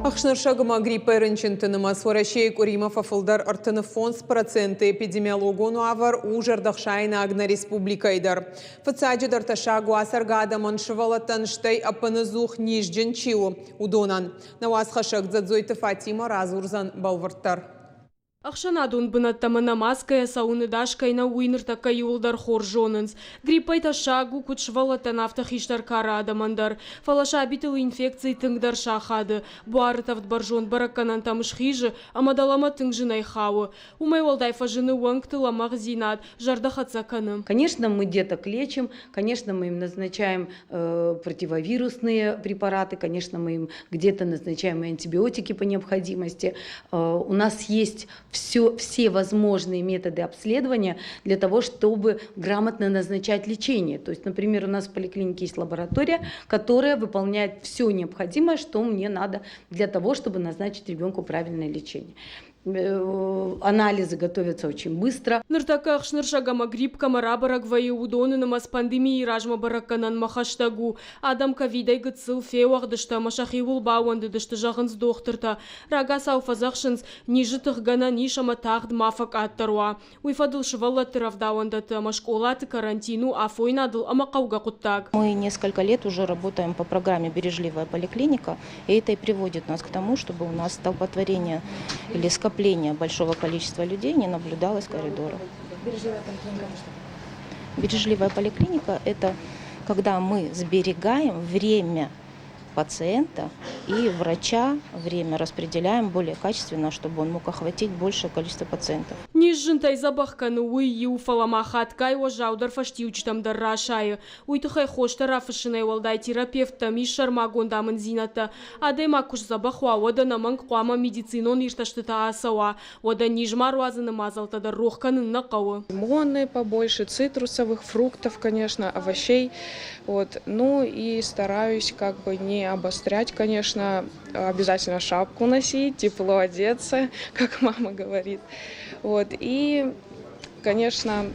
Ахшнаршагыма гриппа рынчынтыныма Сваращейк Уримов афылдар артыны фонс проценты эпидемиологону авар у жардахшайна агна республикайдар. Фацаджидар ташагу асаргада маншывалатан штай апанызух нижджен чиу удонан. Навасхашак дзадзойты Фатима разурзан балварттар. Ахшанадун бынаттамана маская сауны дашкайна уйныртака юлдар хоржонынс. Гриппайта шагу кучвалатан автохиштар кара адамандар. Фалаша обителы инфекции тыңдар шахады. Буарытавд баржон бараканан тамыш хижи, амадалама тыңжинай хауы. Умай walдай фажины уангтыла магазинат, жардахацаканы. Конечно, мы деток лечим, конечно, мы им назначаем противовирусные препараты, конечно, мы им где-то назначаем и антибиотики по необходимости. У нас есть все возможные методы обследования для того, чтобы грамотно назначать лечение. То есть, например, у нас в поликлинике есть лаборатория, которая выполняет все необходимое, что мне надо для того, чтобы назначить ребенку правильное лечение. Анализы готовятся очень быстро. Ныртака ахшныршагама грипп камарабарак вае удонынымас пандемии ражма бараканан махаштагу. Адам ковидай гыцыл феуахдышта машахи улбауанды дышты жағынс доқтырта. Рага сауфазақшынс нижытых гана нишама тағд мафак аттаруа. Уйфадыл шываллаты равдауандаты машколаты карантину афойнадыл амақауга құттаг. Мы несколько лет уже работаем по программе «Бережливая поликлиника», и это и приводит нас к тому, чтобы у нас столпотворение или скопление большого количества людей не наблюдалось в коридорах. Бережливая поликлиника – это когда мы сберегаем время пациента и врача, время распределяем более качественно, чтобы он мог охватить большее количество пациентов. Нижжынтай забахканы уй юфалама хаткай ожаудар фаштиучтамдар рашайы. Уйтухай хоштар афышынай walдай терапевта мишар магондамын зината. Адем акуш забахуа ода наманг қуама медицинон ирташтыта асауа. Ода нижмар уазыны мазалтадар рохканын нақауы. Лимоны побольше, цитрусовых, фруктов, конечно, овощей. Вот. Ну и стараюсь как бы не обострять, конечно, обязательно шапку носить, тепло одеться, как мама говорит. Вот. И, конечно,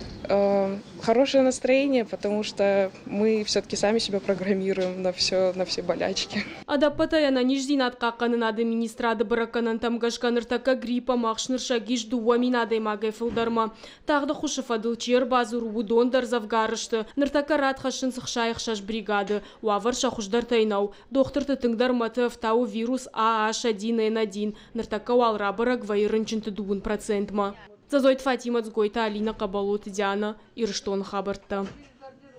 хорошее настроение, потому что мы все-таки сами себя программируем на все болячки. Адапатая на ниждинат каканын администрады бараканан тамгашканыртака гриппа махшнырша гижду уаминадай магай фылдарма. Тағды хушыфадыл чер базур удондар завгарышты. Ныртака радхашын сықшайықшаш бригады. Уавар шахуждар тайнау. Доқтырты тыңдар матыв тау вирус AH1N1. Ныртака уалра барак вайырынчынты дуын процентма. Зазойт Фатима Цгойта, Алина Кабалот, Диана Ирштон Хабарта.